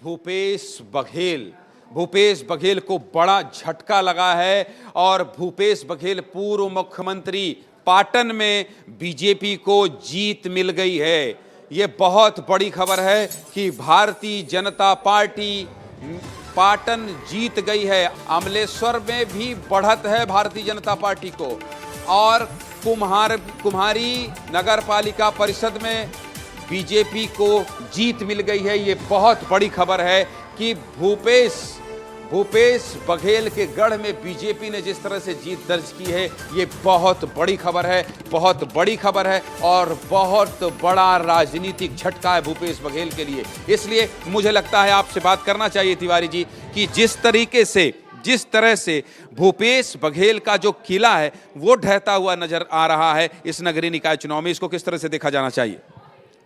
भूपेश बघेल को बड़ा झटका लगा है और भूपेश बघेल पूर्व मुख्यमंत्री पाटन में बीजेपी को जीत मिल गई है। ये बहुत बड़ी खबर है कि भारतीय जनता पार्टी पाटन जीत गई है। अमलेश्वर में भी बढ़त है भारतीय जनता पार्टी को और कुम्हारी नगर पालिका परिषद में बीजेपी को जीत मिल गई है। ये बहुत बड़ी खबर है कि भूपेश बघेल के गढ़ में बीजेपी ने जिस तरह से जीत दर्ज की है, ये बहुत बड़ी खबर है, बहुत बड़ी खबर है और बहुत बड़ा राजनीतिक झटका है भूपेश बघेल के लिए। इसलिए मुझे लगता है आपसे बात करना चाहिए तिवारी जी कि जिस तरह से भूपेश बघेल का जो किला है वो ढहता हुआ नजर आ रहा है इस नगरीय निकाय चुनाव में, इसको किस तरह से देखा जाना चाहिए?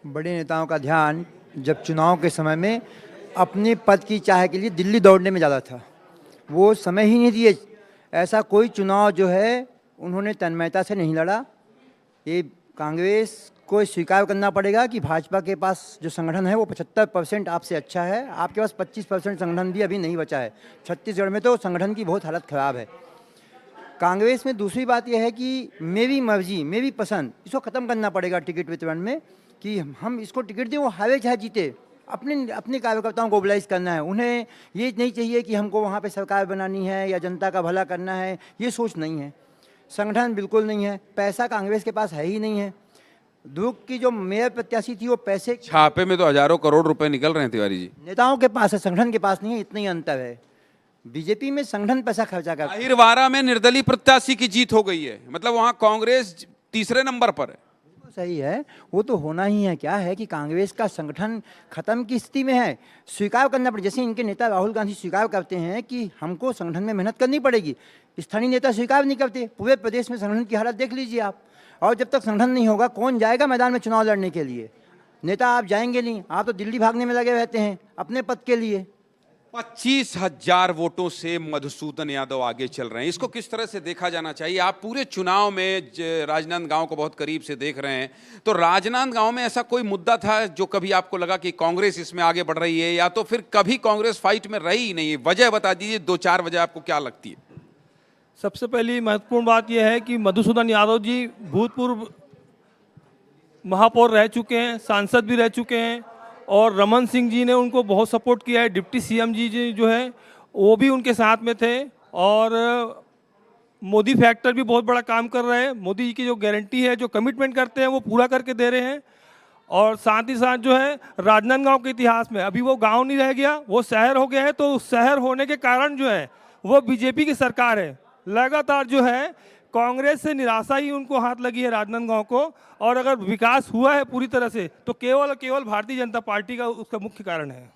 बड़े नेताओं का ध्यान जब चुनाव के समय में अपने पद की चाह के लिए दिल्ली दौड़ने में ज़्यादा था, वो समय ही नहीं दिए। ऐसा कोई चुनाव जो है उन्होंने तन्मयता से नहीं लड़ा। ये कांग्रेस को स्वीकार करना पड़ेगा कि भाजपा के पास जो संगठन है वो 75% आपसे अच्छा है, आपके पास 25% संगठन भी अभी नहीं बचा है। छत्तीसगढ़ में तो संगठन की बहुत हालत ख़राब है। कांग्रेस में दूसरी बात यह है कि मेरी मर्जी मेरी पसंद, इसको ख़त्म करना पड़ेगा टिकट वितरण में कि हम इसको टिकट दें, वो हारे चाहे जीते। अपने कार्यकर्ताओं को मोबिलाइज करना है। उन्हें ये नहीं चाहिए कि हमको वहाँ पे सरकार बनानी है या जनता का भला करना है, ये सोच नहीं है। संगठन बिल्कुल नहीं है, पैसा कांग्रेस के पास है ही नहीं है। दुर्ग की जो मेयर प्रत्याशी थी वो पैसे छापे में तो हजारों करोड़ रुपए निकल रहे हैं तिवारी जी। नेताओं के पास है, संगठन के पास नहीं है, इतना ही अंतर है। बीजेपी में संगठन पैसा खर्चा करता है। अहिरवारा में निर्दलीय प्रत्याशी की जीत हो गई है, मतलब वहां कांग्रेस तीसरे नंबर पर है। सही है, वो तो होना ही है। क्या है कि कांग्रेस का संगठन खत्म की स्थिति में है, स्वीकार करना पड़े। जैसे इनके नेता राहुल गांधी स्वीकार करते हैं कि हमको संगठन में मेहनत करनी पड़ेगी, स्थानीय नेता स्वीकार नहीं करते। पूरे प्रदेश में संगठन की हालत देख लीजिए आप। और जब तक संगठन नहीं होगा कौन जाएगा मैदान में चुनाव लड़ने के लिए? नेता आप जाएंगे नहीं, आप तो दिल्ली भागने में लगे रहते हैं अपने पद के लिए। 25,000 वोटों से मधुसूदन यादव आगे चल रहे हैं, इसको किस तरह से देखा जाना चाहिए? आप पूरे चुनाव में राजनांदगांव को बहुत करीब से देख रहे हैं, तो राजनांदगांव में ऐसा कोई मुद्दा था जो कभी आपको लगा कि कांग्रेस इसमें आगे बढ़ रही है, या तो फिर कभी कांग्रेस फाइट में रही ही नहीं? वजह बता दीजिए, 2-4 वजह आपको क्या लगती है? सबसे पहली महत्वपूर्ण बात यह है कि मधुसूदन यादव जी भूतपूर्व महापौर रह चुके हैं, सांसद भी रह चुके हैं और रमन सिंह जी ने उनको बहुत सपोर्ट किया है। डिप्टी सीएम जी जो है वो भी उनके साथ में थे और मोदी फैक्टर भी बहुत बड़ा काम कर रहे हैं। मोदी जी की जो गारंटी है, जो कमिटमेंट करते हैं वो पूरा करके दे रहे हैं। और साथ ही साथ जो है राजनांदगांव के इतिहास में अभी वो गांव नहीं रह गया, वो शहर हो गया है। तो उस शहर होने के कारण जो है वो बीजेपी की सरकार है। लगातार जो है कांग्रेस से निराशा ही उनको हाथ लगी है राजनांदगांव को, और अगर विकास हुआ है पूरी तरह से तो केवल भारतीय जनता पार्टी का उसका मुख्य कारण है।